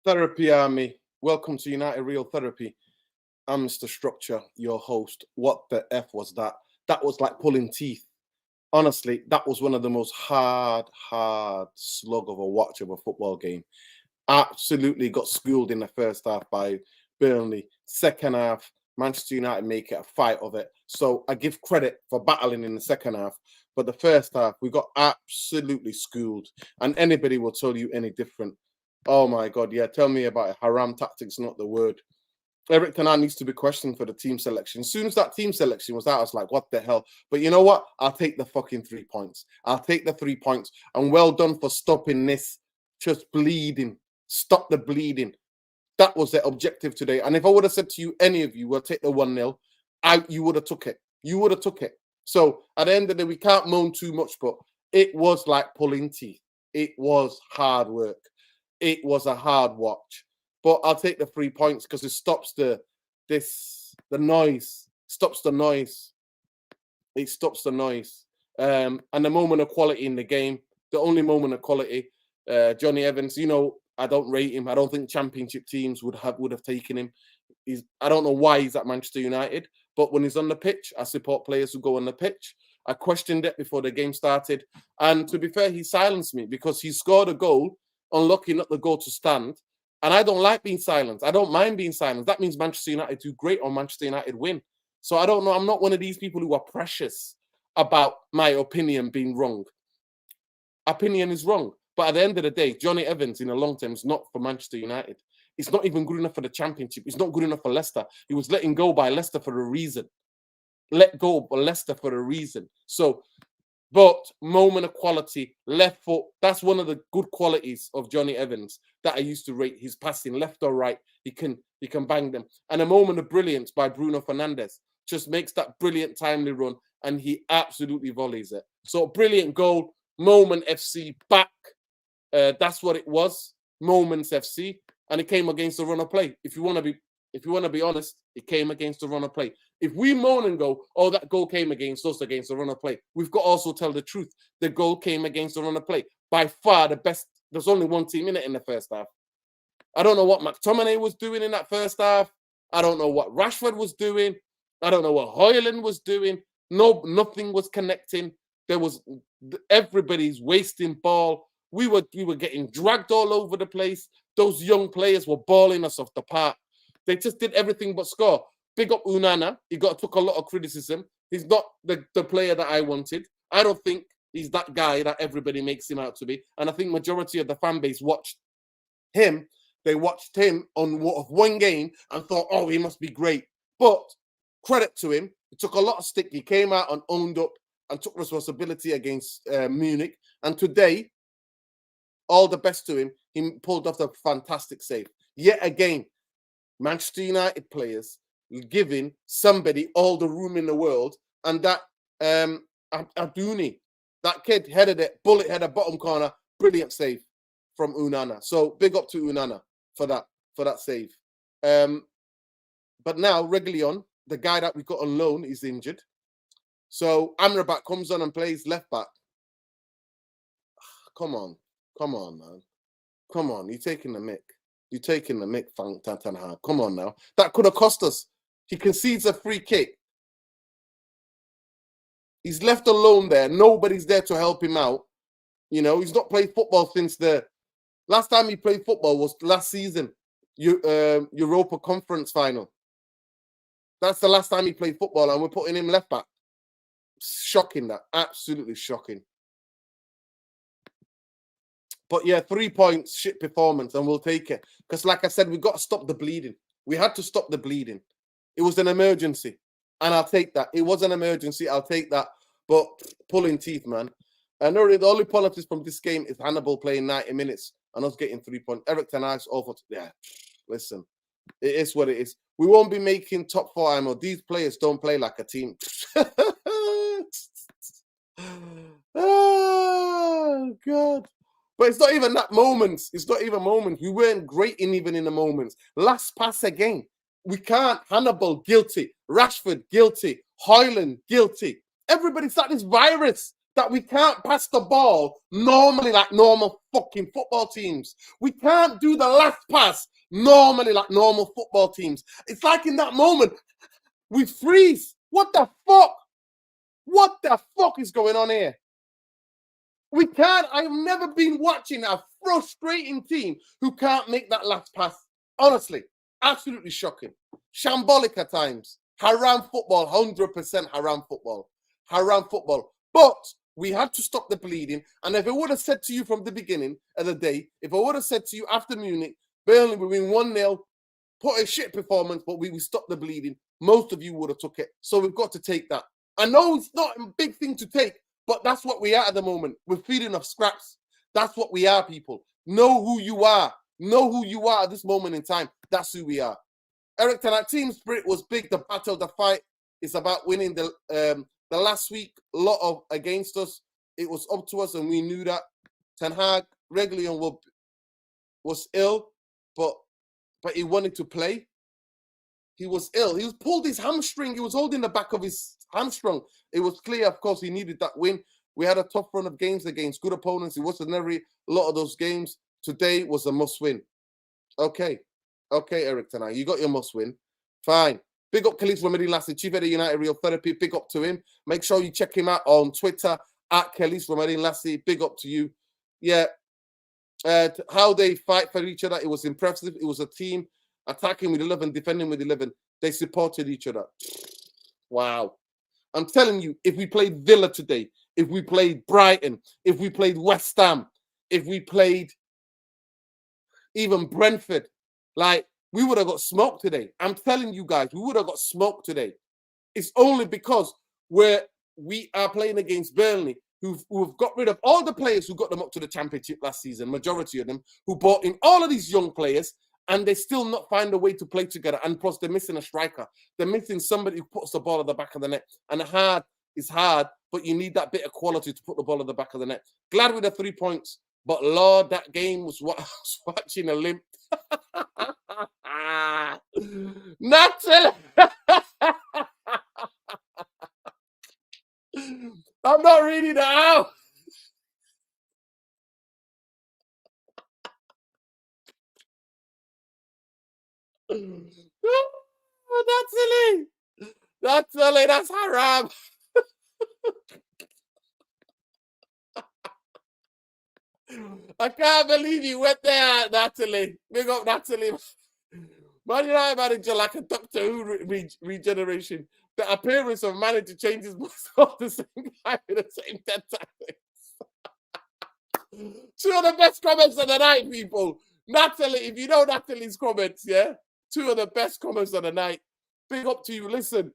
Therapy Army, welcome to United Real Therapy. I'm Mr. Structure, your host. What the F was that? That was like pulling teeth. Honestly, that was one of the most hard slug of a watch of a football game. Absolutely got schooled in the first half by Burnley. Second half, Manchester United make it a fight of it. So I give credit for battling in the second half. But the first half, we got absolutely schooled. And anybody will tell you any different. Oh my God, yeah, tell me about it. Haram tactics, not the word. Eric Ten Hag needs to be questioned for the team selection. As soon as that team selection was out, I was like, what the hell? But you know what? I'll take the fucking 3 points. I'll take the 3 points. And well done for stopping this just bleeding. Stop the bleeding. That was the objective today. And if I would have said to you, any of you will take the 1-0, you would have took it. You would have took it. So at the end of the day, we can't moan too much, but it was like pulling teeth. It was hard work. It was a hard watch. But I'll take the 3 points because it stops the noise. Stops the noise. It stops the noise. And the moment of quality in the game, the only moment of quality, Johnny Evans, you know, I don't rate him. I don't think championship teams would have taken him. I don't know why he's at Manchester United, but when he's on the pitch, I support players who go on the pitch. I questioned it before the game started. And to be fair, he silenced me because he scored a goal, unlucky not the goal to stand. And I don't like being silenced. I don't mind being silenced. That means Manchester United do great or Manchester United win. So I don't know. I'm not one of these people who are precious about my opinion being wrong. Opinion is wrong. But at the end of the day, Johnny Evans in the long term is not for Manchester United. It's not even good enough for the Championship. It's not good enough for Leicester. He was letting go by Leicester for a reason. Let go by Leicester for a reason. So, but moment of quality, left foot, that's one of the good qualities of Johnny Evans that I used to rate. His passing, left or right, he can bang them. And a moment of brilliance by Bruno Fernandes just makes that brilliant timely run, and he absolutely volleys it. So brilliant goal, Moment FC back. That's what it was, Moments FC, and it came against the run of play. If you want to be honest, it came against the run of play. If we moan and go, oh, that goal came against us against the run of play, we've got to also tell the truth. The goal came against the run of play. By far the best. There's only one team in it in the first half. I don't know what McTominay was doing in that first half. I don't know what Rashford was doing. I don't know what Højlund was doing. No, nothing was connecting. Everybody's wasting ball. We were getting dragged all over the place. Those young players were balling us off the park. They just did everything but score. Big up Onana. He took a lot of criticism. He's not the player that I wanted. I don't think he's that guy that everybody makes him out to be. And I think majority of the fan base watched him. They watched him on one game and thought, oh, he must be great. But credit to him. He took a lot of stick. He came out and owned up and took responsibility against Munich. And today, all the best to him. He pulled off a fantastic save. Yet again, Manchester United players giving somebody all the room in the world, and that Aduni, that kid headed it, bullet header, bottom corner, brilliant save from Onana. So big up to Onana for that save. But now Reguilón, the guy that we got on loan, is injured. So Amrabat comes on and plays left back. Come on, man. Come on, you're taking the mick. You're taking the mick, Ten Hag. Come on now. That could have cost us. He concedes a free kick. He's left alone there. Nobody's there to help him out. You know, he's not played football since the last time he played football was last season, Europa Conference final. That's the last time he played football, and we're putting him left back. Shocking, that. Absolutely shocking. But yeah, 3 points, shit performance, and we'll take it. Because like I said, we've got to stop the bleeding. We had to stop the bleeding. It was an emergency, and I'll take that. It was an emergency. I'll take that. But pulling teeth, man. And the only positives from this game is Hannibal playing 90 minutes and us getting 3 points. Eric Ten Hag's over. Yeah, listen, it is what it is. We won't be making top 4 ammo. These players don't play like a team. Oh, God. But it's not even that moments. It's not even moments. We weren't great even in the moments. Last pass again. We can't. Hannibal, guilty. Rashford, guilty. Højlund, guilty. Everybody's got this virus. that we can't pass the ball normally like normal fucking football teams. We can't do the last pass normally like normal football teams. It's like in that moment, we freeze. What the fuck? What the fuck is going on here? We can't. I've never been watching a frustrating team who can't make that last pass. Honestly, absolutely shocking. Shambolic at times. Haram football, 100% haram football. Haram football. But we had to stop the bleeding. And if I would have said to you from the beginning of the day, if I would have said to you after Munich, Burnley we win 1-0, put a shit performance, but we stopped the bleeding, most of you would have took it. So we've got to take that. I know it's not a big thing to take, but that's what we are at the moment. We're feeding off scraps. That's what we are, people. Know who you are. Know who you are at this moment in time. That's who we are. Eric, tonight, team spirit was big. The battle, the fight is about winning. The last week, a lot of against us. It was up to us, and we knew that. Ten Hag, Reguilón was ill, but he wanted to play. He was ill. He was pulled his hamstring. He was holding the back of his hamstring. It was clear, of course, he needed that win. We had a tough run of games against good opponents. It wasn't every lot of those games. Today was a must-win. Okay, Eric tonight. You got your must-win. Fine. Big up Khalis Remedy Lassie, Chief Head of United Real Therapy. Big up to him. Make sure you check him out on Twitter at Khalis Remedy Lassie. Big up to you. Yeah. How they fight for each other. It was impressive. It was a team attacking with 11, defending with 11. They supported each other. Wow. I'm telling you, if we played Villa today, if we played Brighton, if we played West Ham, if we played even Brentford, like, we would have got smoked today. I'm telling you guys, we would have got smoked today. It's only because we are playing against Burnley, who've got rid of all the players who got them up to the Championship last season, majority of them, who brought in all of these young players, and they still not find a way to play together. And plus, they're missing a striker. They're missing somebody who puts the ball at the back of the net. And hard is hard, but you need that bit of quality to put the ball at the back of the net. Glad with the 3 points, but Lord, that game was what I was watching a limp. Natalie! I'm not reading that out. Oh, Natalie, that's haram. I can't believe you went there, Natalie. Big up, Natalie. Man United manager like a Doctor Who regeneration. The appearance of manager changes most of the same guy with the same 10 tactics. Two of the best comments of the night, people. Natalie, if you know Natalie's comments, yeah? Two of the best comments of the night. Big up to you. Listen,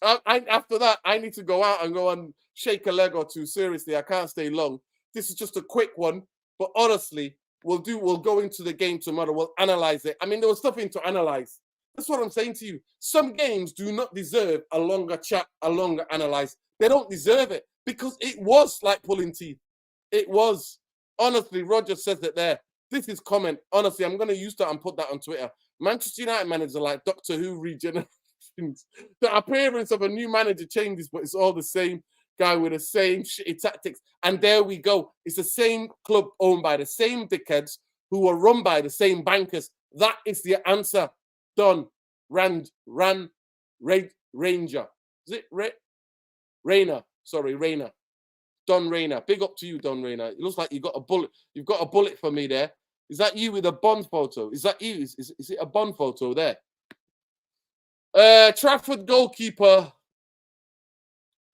after that, I need to go out and go and shake a leg or two. Seriously, I can't stay long. This is just a quick one, but honestly, we'll go into the game tomorrow. We'll analyze it. I mean, there was nothing to analyze. That's what I'm saying to you. Some games do not deserve a longer chat, a longer analyze. They don't deserve it because it was like pulling teeth. It was. Honestly, Roger says it there. This is comment. Honestly, I'm going to use that and put that on Twitter. Manchester United manager like Doctor Who regenerations. The appearance of a new manager changes, but it's all the same guy with the same shitty tactics. And there we go. It's the same club owned by the same dickheads who are run by the same bankers. That is the answer. Done. Ranger. Is it Rayner? Sorry, Rayner. Don Rayner. Big up to you, Don Rayner. It looks like you got a bullet. You've got a bullet for me there. Is that you with a Bond photo? Is that you? Is it a Bond photo there? Trafford goalkeeper.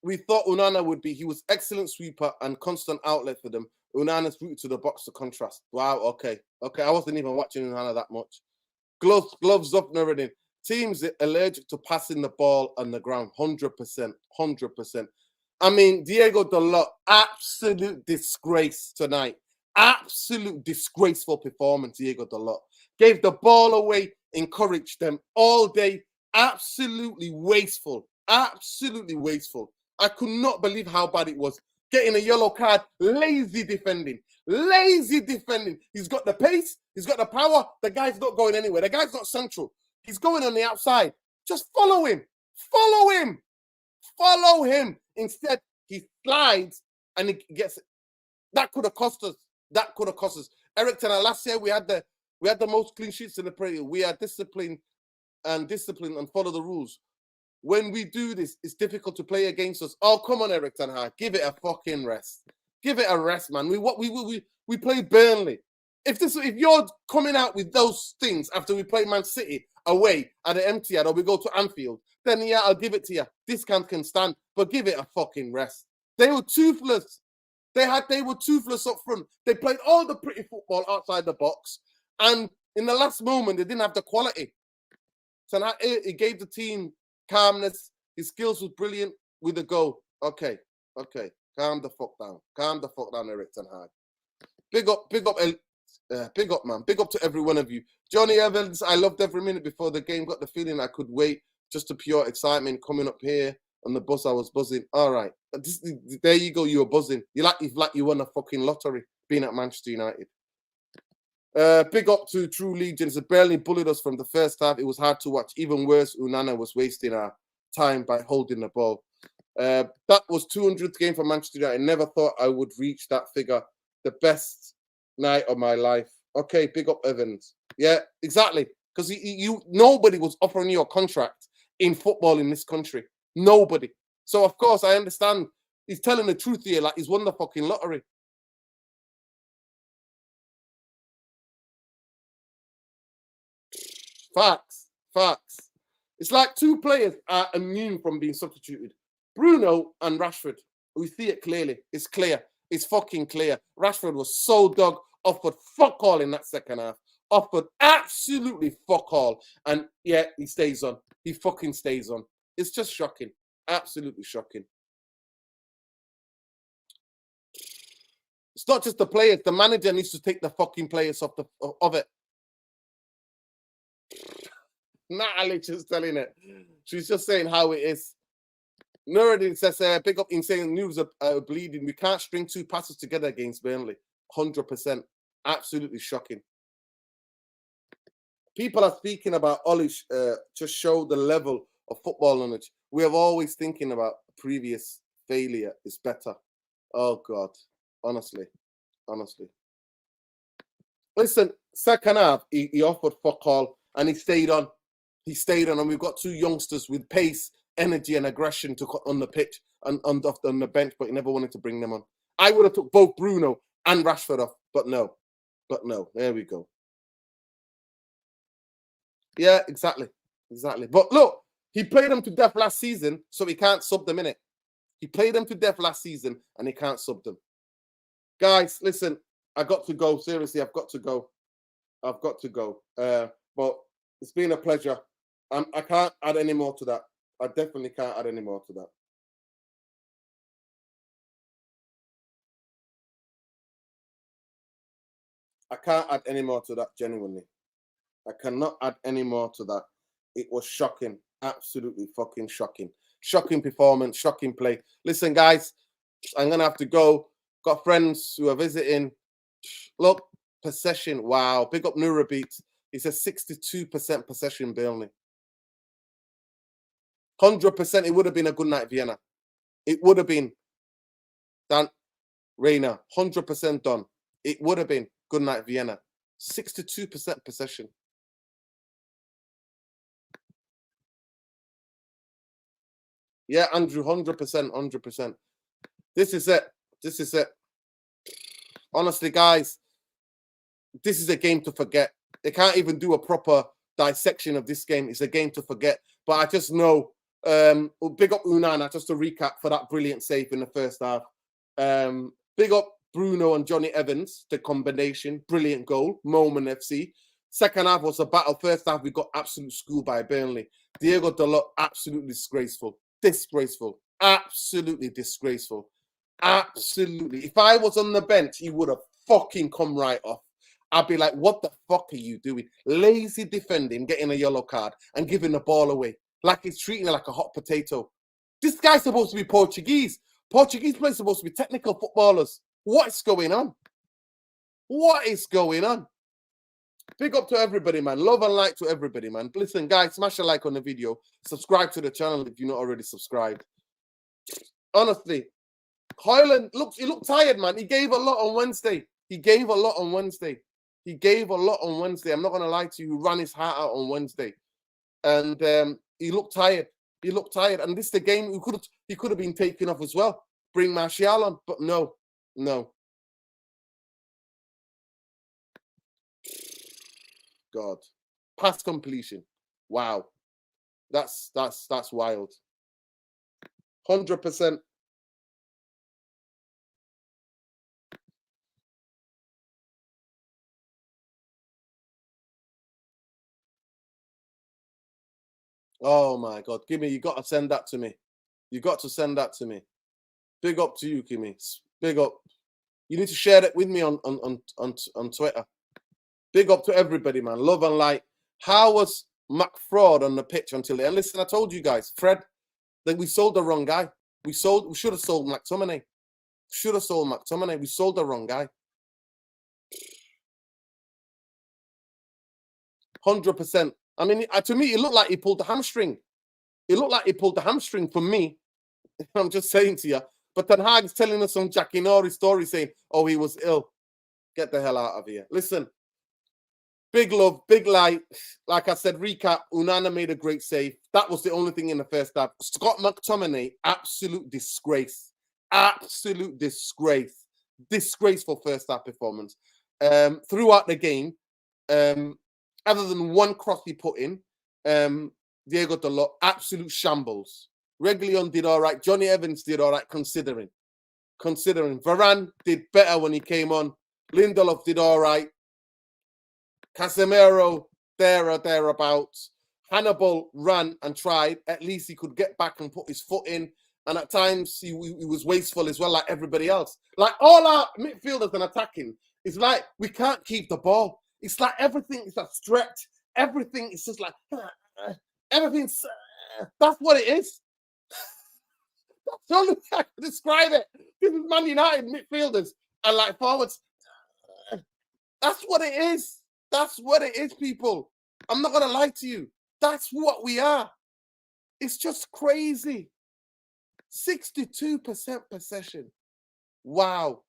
We thought Onana would be. He was excellent sweeper and constant outlet for them. Onana's route to the box to contrast. Wow, okay. I wasn't even watching Onana that much. Gloves up and everything. Teams allergic to passing the ball on the ground. 100%. I mean, Diego Dalot, absolute disgrace tonight. Absolute disgraceful performance, Diego Dalot. Gave the ball away, encouraged them all day. Absolutely wasteful. Absolutely wasteful. I could not believe how bad it was. Getting a yellow card, lazy defending. He's got the pace, he's got the power. The guy's not going anywhere. The guy's not central. He's going on the outside. Just follow him. Instead, he slides and he gets that could have cost us. That could have cost us. Eric Ten Hag, last year we had the most clean sheets in the Premier League. We are disciplined and follow the rules. When we do this, it's difficult to play against us. Oh, come on, Eric Ten Hag, give it a fucking rest. Give it a rest, man. We played Burnley. If you're coming out with those things after we play Man City away at the Etihad or we go to Anfield, then yeah, I'll give it to you. Discount can stand, but give it a fucking rest. They were toothless. They were toothless up front. They played all the pretty football outside the box, and in the last moment, they didn't have the quality. So he gave the team calmness. His skills was brilliant with a goal. Okay. Calm the fuck down. Calm the fuck down, Eric Ten Hag. Big up, man. Big up to every one of you. Johnny Evans, I loved every minute before the game. Got the feeling I could wait. Just a pure excitement coming up here on the bus. I was buzzing. All right. There you go. You were buzzing. You won a fucking lottery being at Manchester United. Big up to True Legions. It barely bullied us from the first half. It was hard to watch. Even worse, Unana was wasting our time by holding the ball. That was 200th game for Manchester United. I never thought I would reach that figure. The best night of my life. Okay, big up Evans. Yeah, exactly. Because nobody was offering you a contract in football in this country. Nobody. So, of course, I understand. He's telling the truth here, like he's won the fucking lottery. Facts. It's like two players are immune from being substituted. Bruno and Rashford. We see it clearly. It's clear. It's fucking clear. Rashford was so dug, offered fuck all in that second half. Offered absolutely fuck all. And yeah, he stays on. He fucking stays on. It's just shocking. Absolutely shocking. It's not just the players. The manager needs to take the fucking players off of it. Natalie just telling it. She's just saying how it is. Nuruddin says, pick up insane news are bleeding. We can't string two passes together against Burnley. 100%. Absolutely shocking. People are speaking about Olish to show the level of football knowledge. We have always thinking about previous failure is better. Oh, God. Honestly. Listen, second half, he offered fuck all and he stayed on. And we've got two youngsters with pace, energy, and aggression to on the pitch and on the bench, but he never wanted to bring them on. I would have took both Bruno and Rashford off, but no. There we go. Yeah, exactly. But look, he played them to death last season, so he can't sub them in it. He played them to death last season, and he can't sub them. Guys, listen, I got to go. Seriously, I've got to go. But it's been a pleasure. I can't add any more to that. I definitely can't add any more to that. I can't add any more to that, genuinely. I cannot add any more to that. It was shocking. Absolutely fucking shocking. Shocking performance, shocking play. Listen, guys, I'm going to have to go. Got friends who are visiting. Look, possession. Wow. Big up Nurabeat. He says 62% possession, Burnley. 100%. It would have been a good night, Vienna. It would have been. Dan, Reina, 100% done. It would have been good night, Vienna. 62% possession. Yeah, Andrew, 100%. This is it. Honestly, guys, this is a game to forget. They can't even do a proper dissection of this game. It's a game to forget. But I just know, big up Unana, just to recap for that brilliant save in the first half. Big up Bruno and Johnny Evans, the combination, brilliant goal, Moment FC. Second half was a battle. First half, we got absolute school by Burnley. Diego Dalot, absolutely disgraceful. Absolutely disgraceful. Absolutely. If I was on the bench, he would have fucking come right off. I'd be like, what the fuck are you doing? Lazy defending, getting a yellow card and giving the ball away. Like he's treating it like a hot potato. This guy's supposed to be Portuguese. Portuguese players are supposed to be technical footballers. What is going on? Big up to everybody, man. Love and like to everybody, man. Listen, guys, smash a like on the video. Subscribe to the channel if you're not already subscribed. Honestly, Højlund, he looked tired, man. He gave a lot on Wednesday. He gave a lot on Wednesday. He gave a lot on Wednesday. I'm not going to lie to you. He ran his heart out on Wednesday. And he looked tired. He looked tired. And this is the game he could have been taken off as well. Bring Martial on. But no. God. Pass completion. Wow. That's wild. 100%. Oh my God, Kimmy, you got to send that to me. You got to send that to me. Big up to you, Kimmy. Big up. You need to share that with me on Twitter. Big up to everybody, man. Love and light. How was McFraud on the pitch until then? And listen, I told you guys, Fred, that we sold the wrong guy. We should have sold McTominay. Should have sold McTominay. We sold the wrong guy. 100%. I mean, to me, it looked like he pulled the hamstring. It looked like he pulled the hamstring for me. I'm just saying to you. But Ten Hag's telling us some Jackinory story saying, oh, he was ill. Get the hell out of here. Listen, big love, big light. Like I said, recap, Onana made a great save. That was the only thing in the first half. Scott McTominay, absolute disgrace. Absolute disgrace. Disgraceful first half performance. Throughout the game, other than one cross he put in, Diego Dalot, absolute shambles. Reguilón did all right. Johnny Evans did all right, considering. Varane did better when he came on. Lindelof did all right. Casemiro, there or thereabouts. Hannibal ran and tried. At least he could get back and put his foot in. And at times, he was wasteful as well, like everybody else. Like all our midfielders and attacking, it's like we can't keep the ball. It's like everything is a stretch. Everything is just like, everything's, that's what it is. That's the only way I can describe it. This is Man United midfielders and like forwards. That's what it is. That's what it is, people. I'm not going to lie to you. That's what we are. It's just crazy. 62% possession. Wow.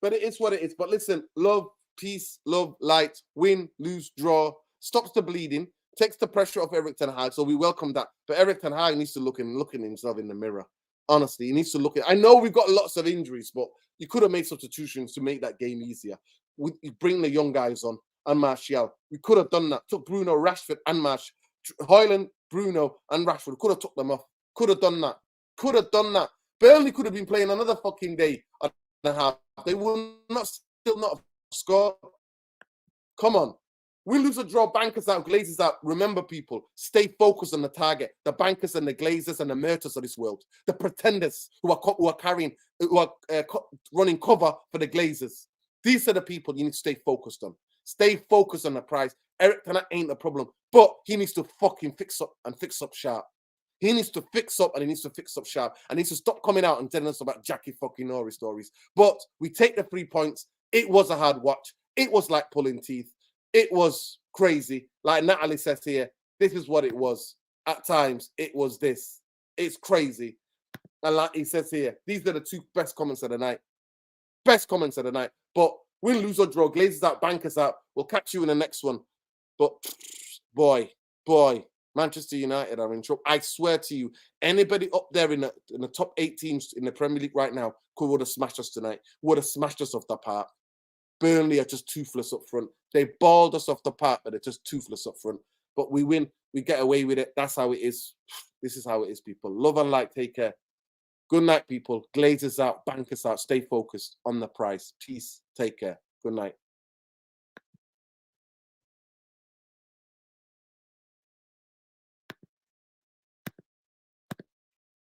But it is what it is. But listen, love, peace, love, light, win, lose, draw, stops the bleeding, takes the pressure off Erik Ten Hag. So we welcome that. But Erik Ten Hag needs to look at himself in the mirror. Honestly, he needs to look at. I know we've got lots of injuries, but you could have made substitutions to make that game easier. You bring the young guys on and Martial. We could have done that. Took Bruno, Rashford, and Martial. Højlund, Bruno, and Rashford. Could have took them off. Could have done that. Could have done that. Burnley could have been playing another fucking day and a half. They will still not have scored. Come on. We lose or draw, bankers out, glazers out. Remember, people, stay focused on the target. The bankers and the glazers and the Murtas of this world. The pretenders who are running cover for the glazers. These are the people you need to stay focused on. Stay focused on the prize. Erik Ten Hag ain't the problem, but he needs to fucking fix up sharp. He needs to fix up and he needs to fix up sharp. And he needs to stop coming out and telling us about Jackie fucking Nori stories. But we take the 3 points. It was a hard watch. It was like pulling teeth. It was crazy. Like Natalie says here, this is what it was. At times, it was this. It's crazy. And like he says here, these are the two best comments of the night. Best comments of the night. But win, lose, or draw. Glazers out, bankers out. We'll catch you in the next one. But boy, Manchester United are in trouble. I swear to you, anybody up there in the top 8 teams in the Premier League right now would have smashed us tonight. Would have smashed us off the park. Burnley are just toothless up front. They balled us off the park, but they're just toothless up front. But we win. We get away with it. That's how it is. This is how it is, people. Love and light. Take care. Good night, people. Glazers out. Bankers out. Stay focused on the prize. Peace. Take care. Good night.